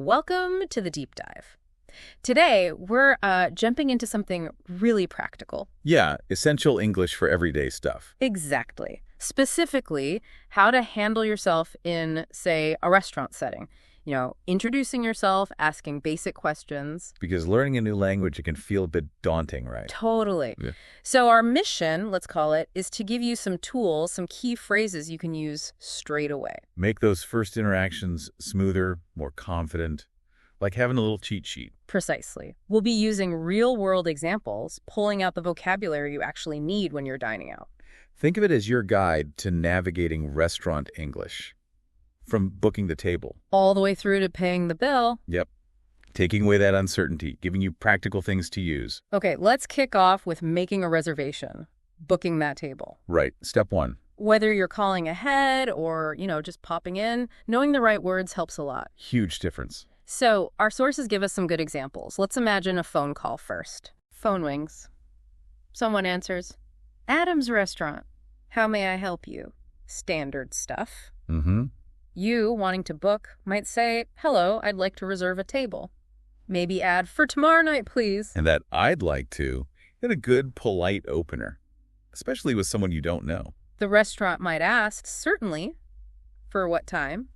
welcome to the deep dive. Today, we're jumping into something really practical. Yeah, essential English for everyday stuff. Exactly. Specifically, how to handle yourself in, say, a restaurant setting. You know, introducing yourself, asking basic questions. Because learning a new language, it can feel a bit daunting, right? Totally. Yeah. So our mission, let's call it, is to give you some tools, some key phrases you can use straight away. Make those first interactions smoother, more confident, like having a little cheat sheet. Precisely. We'll be using real-world examples, pulling out the vocabulary you actually need when you're dining out. Think of it as your guide to navigating restaurant English. From booking the table. All the way through to paying the bill. Yep. Taking away that uncertainty, giving you practical things to use. Okay, let's kick off with making a reservation, booking that table. Right. Step one. Whether you're calling ahead or, just popping in, knowing the right words helps a lot. Huge difference. So our sources give us some good examples. Let's imagine a phone call first. Phone rings. Someone answers, Adam's Restaurant. How may I help you? Standard stuff. Mm-hmm. You, wanting to book, might say, hello, I'd like to reserve a table. Maybe add, for tomorrow night, please. And that I'd like to get a good, polite opener, especially with someone you don't know. The restaurant might ask, certainly. For what time?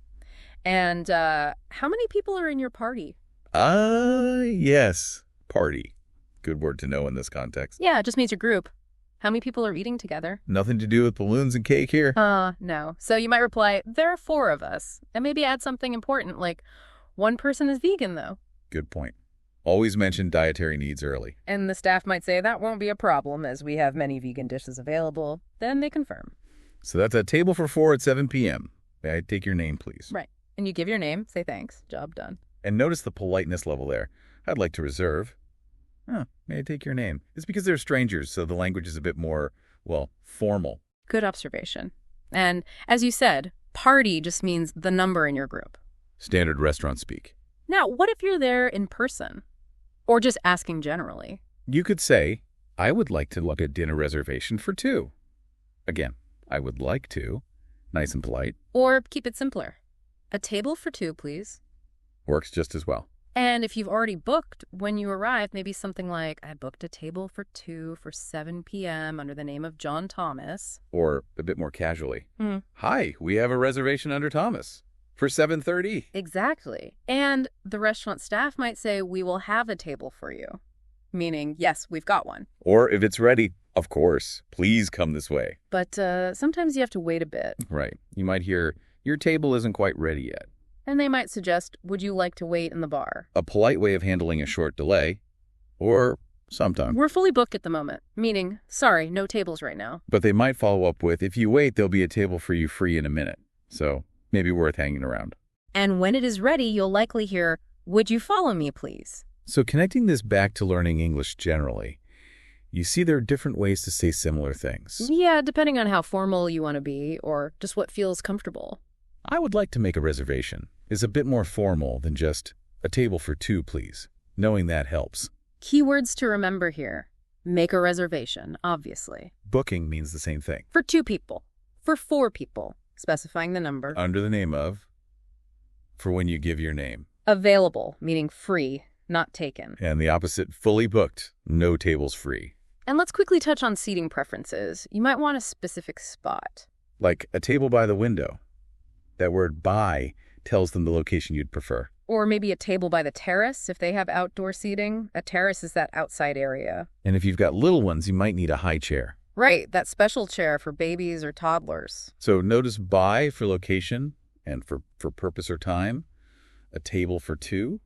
And how many people are in your party? Yes. Party. Good word to know in this context. Yeah, it just means your group. How many people are eating together? Nothing to do with balloons and cake here. No. So you might reply, there are 4 of us. And maybe add something important like, one person is vegan, though. Good point. Always mention dietary needs early. And the staff might say, that won't be a problem as we have many vegan dishes available. Then they confirm. So that's a table for 4 at 7 p.m. May I take your name, please? Right. And you give your name, say thanks, job done. And notice the politeness level there. I'd like to reserve. May I take your name? It's because they're strangers, so the language is a bit more, formal. Good observation. And as you said, party just means the number in your group. Standard restaurant speak. Now, what if you're there in person? Or just asking generally? You could say, I would like to look at dinner reservation for 2. Again, I would like to. Nice and polite. Or keep it simpler. A table for 2, please. Works just as well. And if you've already booked, when you arrive, maybe something like, I booked a table for 2 for 7 p.m. under the name of John Thomas. Or a bit more casually. Hi, we have a reservation under Thomas for 7:30. Exactly. And the restaurant staff might say, we will have a table for you. Meaning, yes, we've got one. Or if it's ready, of course, please come this way. But sometimes you have to wait a bit. Right. You might hear, your table isn't quite ready yet. And they might suggest, would you like to wait in the bar? A polite way of handling a short delay, or sometime. We're fully booked at the moment, meaning, sorry, no tables right now. But they might follow up with, if you wait, there'll be a table for you free in a minute. So maybe worth hanging around. And when it is ready, you'll likely hear, would you follow me, please? So connecting this back to learning English generally, you see there are different ways to say similar things. Yeah, depending on how formal you want to be, or just what feels comfortable. I would like to make a reservation is a bit more formal than just a table for 2, please. Knowing that helps. Keywords to remember here. Make a reservation, obviously. Booking means the same thing. For 2 people. For 4 people. Specifying the number. Under the name of. For when you give your name. Available, meaning free, not taken. And the opposite, fully booked. No tables free. And let's quickly touch on seating preferences. You might want a specific spot. Like a table by the window. That word by tells them the location you'd prefer. Or maybe a table by the terrace if they have outdoor seating. A terrace is that outside area. And if you've got little ones, you might need a high chair. Right, that special chair for babies or toddlers. So notice by for location and for purpose or time. A table for 2.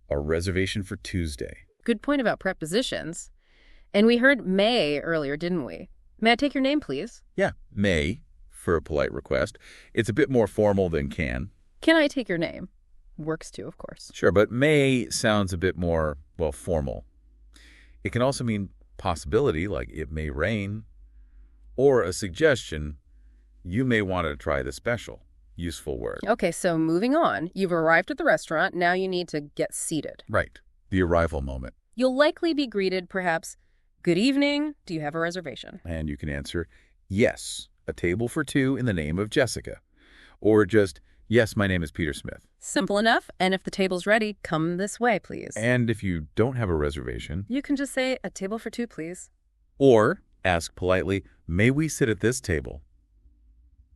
A reservation for Tuesday. Good point about prepositions. And we heard may earlier, didn't we? May I take your name, please? Yeah, may. For a polite request. It's a bit more formal than can. Can I take your name? Works too, of course. Sure, but may sounds a bit more, formal. It can also mean possibility, like it may rain, or a suggestion, you may want to try the special. Useful word. Okay, so moving on. You've arrived at the restaurant. Now you need to get seated. Right. The arrival moment. You'll likely be greeted, perhaps, good evening. Do you have a reservation? And you can answer, yes. A table for 2 in the name of Jessica. Or just, Yes, my name is Peter Smith. Simple enough, and if the table's ready, come this way, please. And if you don't have a reservation, You can just say, a table for two, please. or ask politely, may we sit at this table?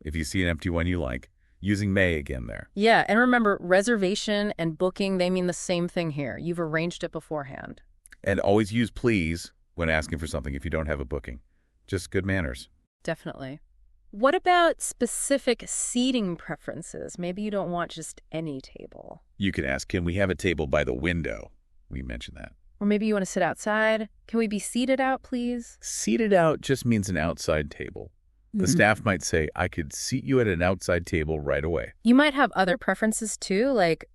If you see an empty one you like, using may again there. Yeah, and remember, reservation and booking, they mean the same thing here. You've arranged it beforehand. And always use please when asking for something if you don't have a booking. Just good manners. Definitely. What about specific seating preferences? Maybe you don't want just any table. You can ask, can we have a table by the window? We mentioned that. Or maybe you want to sit outside. Can we be seated out, please? Seated out just means an outside table. The staff might say, I could seat you at an outside table right away. You might have other preferences too, like,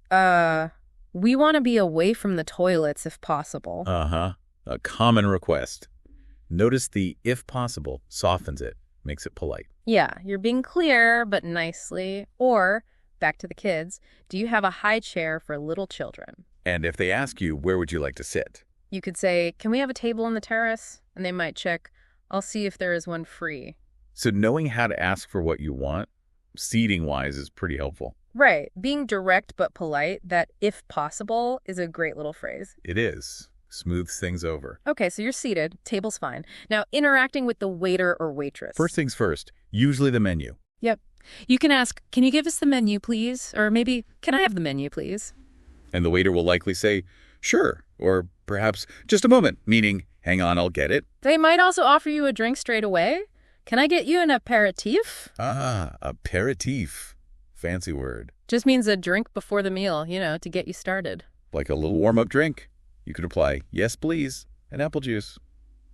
we want to be away from the toilets if possible. Uh-huh. A common request. Notice the if possible softens it, makes it polite. Yeah, you're being clear, but nicely. Or, back to the kids, do you have a high chair for little children? And if they ask you, where would you like to sit? You could say, can we have a table on the terrace? And they might check, I'll see if there is one free. So knowing how to ask for what you want, seating-wise, is pretty helpful. Right. Being direct but polite, that if possible is a great little phrase. It is. Smooths things over. Okay, so you're seated. Table's fine. Now, interacting with the waiter or waitress. First things first, usually the menu. Yep. You can ask, can you give us the menu, please? Or maybe, can I have the menu, please? And the waiter will likely say, sure, or perhaps, just a moment, meaning, hang on, I'll get it. They might also offer you a drink straight away. Can I get you an aperitif? Ah, aperitif. Fancy word. Just means a drink before the meal, to get you started. Like a little warm-up drink. You could reply, yes, please, and apple juice,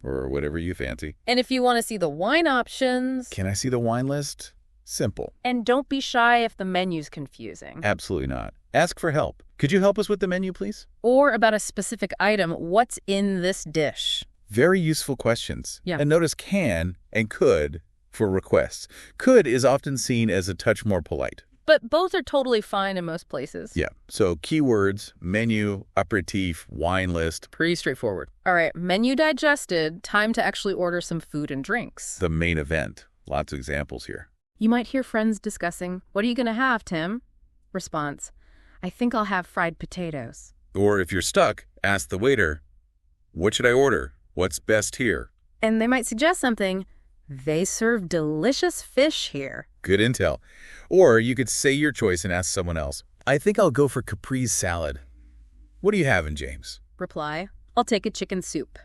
or whatever you fancy. And if you want to see the wine options... Can I see the wine list? Simple. And don't be shy if the menu's confusing. Absolutely not. Ask for help. Could you help us with the menu, please? Or about a specific item, what's in this dish? Very useful questions. Yeah. And notice can and could for requests. Could is often seen as a touch more polite. But both are totally fine in most places. Yeah. So keywords, menu, aperitif, wine list. Pretty straightforward. All right, menu digested, time to actually order some food and drinks. The main event. Lots of examples here. You might hear friends discussing, what are you going to have, Tim? Response, I think I'll have fried potatoes. Or if you're stuck, ask the waiter, what should I order? What's best here? And they might suggest something. They serve delicious fish here. Good intel. Or you could say your choice and ask someone else. I think I'll go for caprese salad. What are you having, James? Reply, I'll take a chicken soup.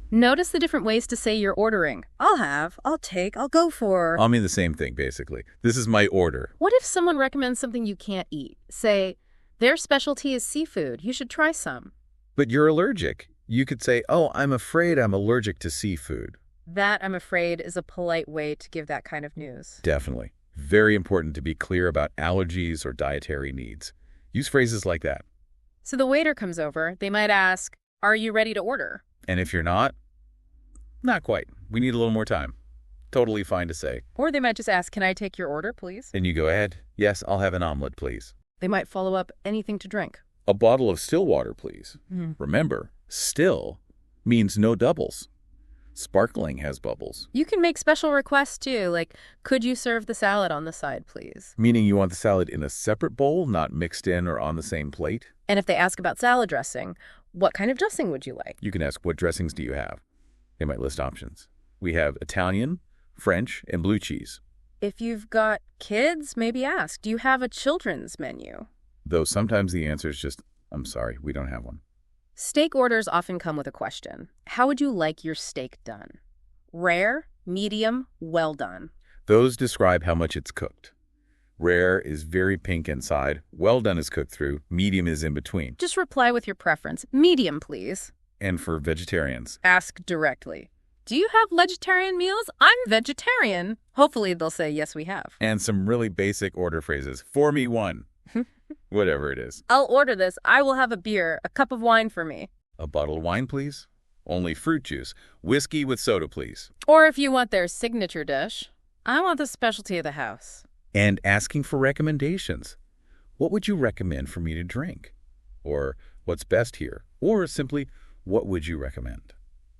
Notice the different ways to say you're ordering. I'll have, I'll take, I'll go for. I'll mean the same thing, basically. This is my order. What if someone recommends something you can't eat? Say, their specialty is seafood. You should try some. But you're allergic. You could say, oh, I'm afraid I'm allergic to seafood. That, I'm afraid, is a polite way to give that kind of news. Definitely. Very important to be clear about allergies or dietary needs. Use phrases like that. So the waiter comes over. They might ask, are you ready to order? And if you're not quite. We need a little more time. Totally fine to say. Or they might just ask, can I take your order, please? And you go ahead. Yes, I'll have an omelet, please. They might follow up, anything to drink. A bottle of still water, please. Remember, still means no doubles. Sparkling has bubbles. You can make special requests too, like, could you serve the salad on the side, please? Meaning you want the salad in a separate bowl, not mixed in or on the same plate. And if they ask about salad dressing, what kind of dressing would you like? You can ask, what dressings do you have? They might list options. We have Italian, French, and blue cheese. If you've got kids, maybe ask, do you have a children's menu? Though sometimes the answer is just, I'm sorry, we don't have one. Steak orders often come with a question. How would you like your steak done? Rare, medium, well done. Those describe how much it's cooked. Rare is very pink inside, well done is cooked through, medium is in between. Just reply with your preference. Medium, please. And for vegetarians, Ask directly. Do you have vegetarian meals? I'm vegetarian. Hopefully they'll say, yes, we have. and some really basic order phrases. For me one. Whatever it is. I'll order this. I will have a beer, a cup of wine for me. A bottle of wine, please. Only fruit juice. Whiskey with soda, please. Or if you want their signature dish, I want the specialty of the house. And asking for recommendations. What would you recommend for me to drink? Or what's best here? Or simply, what would you recommend?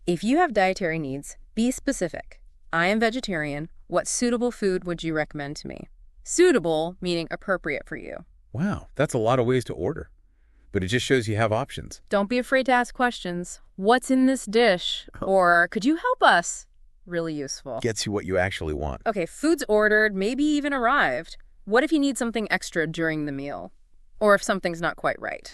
If you have dietary needs, be specific. I am vegetarian. What suitable food would you recommend to me? Suitable, meaning appropriate for you. Wow, that's a lot of ways to order. But it just shows you have options. Don't be afraid to ask questions. What's in this dish? Or could you help us? Really useful. Gets you what you actually want. Okay, food's ordered, maybe even arrived. What if you need something extra during the meal? Or if something's not quite right?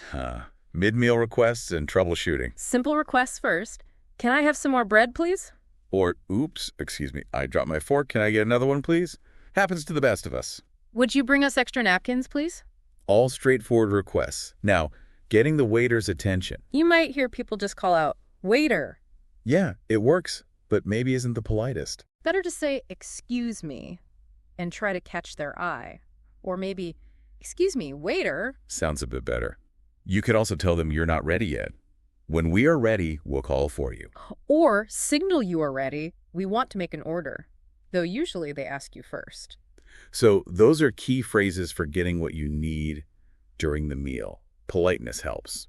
Mid-meal requests and troubleshooting. Simple requests first. Can I have some more bread, please? Or, oops, excuse me, I dropped my fork. Can I get another one, please? Happens to the best of us. Would you bring us extra napkins, please? All straightforward requests. Now, getting the waiter's attention. You might hear people just call out, "Waiter." Yeah, it works, but maybe isn't the politest. Better to say, "Excuse me," and try to catch their eye. Or maybe, "Excuse me, waiter." Sounds a bit better. You could also tell them you're not ready yet. When we are ready, we'll call for you. Or signal you are ready. We want to make an order. Though usually they ask you first. So those are key phrases for getting what you need during the meal. Politeness helps.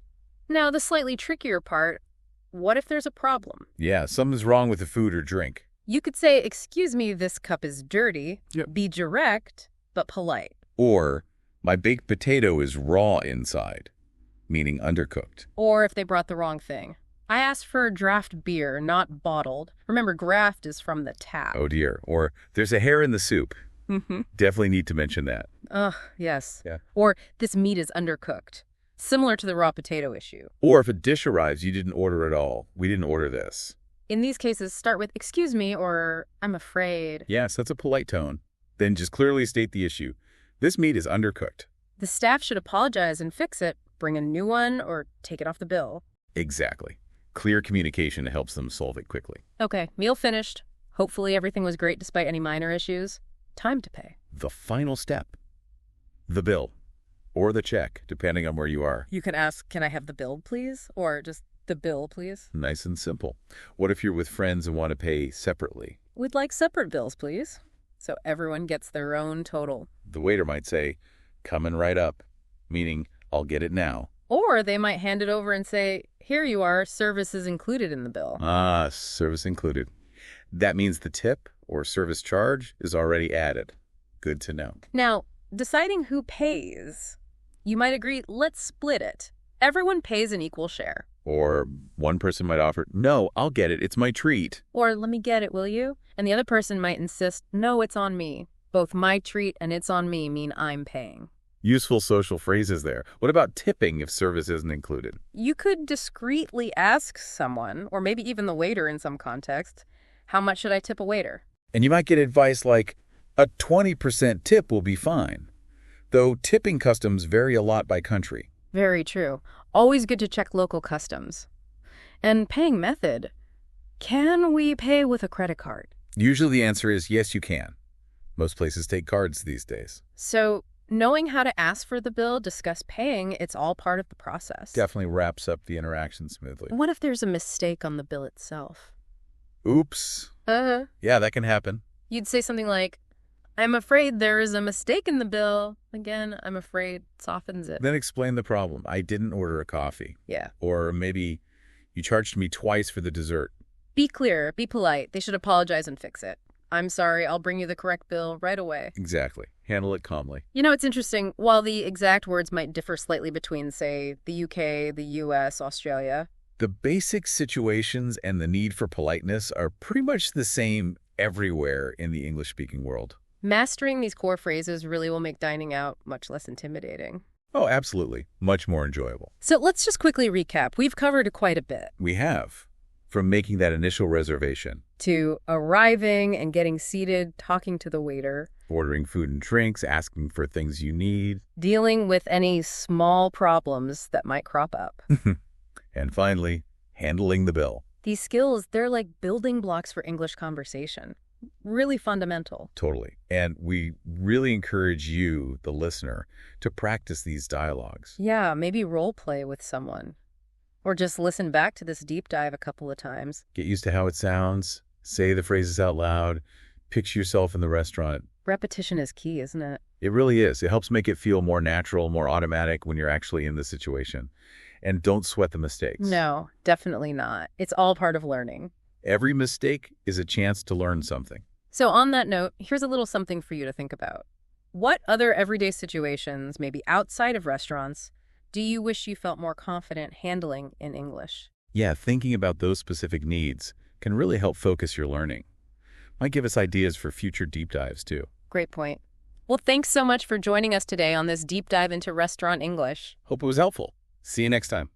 Now, the slightly trickier part, what if there's a problem? Yeah, something's wrong with the food or drink. You could say, "Excuse me, this cup is dirty." Yep. Be direct, but polite. Or, my baked potato is raw inside, meaning undercooked. Or if they brought the wrong thing. "I asked for draft beer, not bottled." Remember, draft is from the tap. Oh dear. Or, there's a hair in the soup. Definitely need to mention that. Ugh, yes. Yeah. Or, "This meat is undercooked." Similar to the raw potato issue. Or if a dish arrives, you didn't order at all. We didn't order this. In these cases, start with "Excuse me," or "I'm afraid." Yes, that's a polite tone. Then just clearly state the issue. This meat is undercooked. The staff should apologize and fix it, bring a new one, or take it off the bill. Exactly. Clear communication helps them solve it quickly. Okay, meal finished. Hopefully everything was great despite any minor issues. Time to pay. The final step. The bill. Or the check, depending on where you are. You can ask, "Can I have the bill, please?" Or just, "The bill, please." Nice and simple. What if you're with friends and want to pay separately? "We'd like separate bills, please." So everyone gets their own total. The waiter might say, "Coming right up," meaning, "I'll get it now." Or they might hand it over and say, "Here you are, service is included in the bill." Ah, service included. That means the tip or service charge is already added. Good to know. Now, deciding who pays. You might agree, let's split it. Everyone pays an equal share. Or one person might offer, "No, I'll get it. It's my treat." Or, "Let me get it, will you?" And the other person might insist, "No, it's on me." Both "my treat" and "it's on me" mean I'm paying. Useful social phrases there. What about tipping if service isn't included? You could discreetly ask someone, or maybe even the waiter in some context, "How much should I tip a waiter?" And you might get advice like, "A 20% tip will be fine." Though tipping customs vary a lot by country. Very true. Always good to check local customs. And paying method. Can we pay with a credit card? Usually the answer is yes, you can. Most places take cards these days. So, knowing how to ask for the bill, discuss paying, it's all part of the process. Definitely wraps up the interaction smoothly. What if there's a mistake on the bill itself? Oops. Yeah, that can happen. You'd say something like, "I'm afraid there is a mistake in the bill." Again, "I'm afraid" softens it. Then explain the problem. "I didn't order a coffee." Yeah. Or maybe, "You charged me twice for the dessert." Be clear, be polite. They should apologize and fix it. "I'm sorry, I'll bring you the correct bill right away." Exactly. Handle it calmly. You know, it's interesting. While the exact words might differ slightly between, say, the UK, the US, Australia. The basic situations and the need for politeness are pretty much the same everywhere in the English-speaking world. Mastering these core phrases really will make dining out much less intimidating. Oh, absolutely. Much more enjoyable. So let's just quickly recap. We've covered quite a bit. We have. From making that initial reservation, To arriving and getting seated, talking to the waiter, ordering food and drinks, asking for things you need, dealing with any small problems that might crop up. and finally, handling the bill. These skills, they're like building blocks for English conversation. Really fundamental. Totally. And we really encourage you, the listener, to practice these dialogues. Yeah, maybe role play with someone. Or just listen back to this deep dive a couple of times. Get used to how it sounds, say the phrases out loud, picture yourself in the restaurant. Repetition is key, isn't it? It really is. It helps make it feel more natural, more automatic when you're actually in the situation. And don't sweat the mistakes. No, definitely not. It's all part of learning. Every mistake is a chance to learn something. So on that note, here's a little something for you to think about. What other everyday situations, maybe outside of restaurants, do you wish you felt more confident handling in English? Yeah, thinking about those specific needs can really help focus your learning. Might give us ideas for future deep dives, too. Great point. Well, thanks so much for joining us today on this deep dive into restaurant English. Hope it was helpful. See you next time.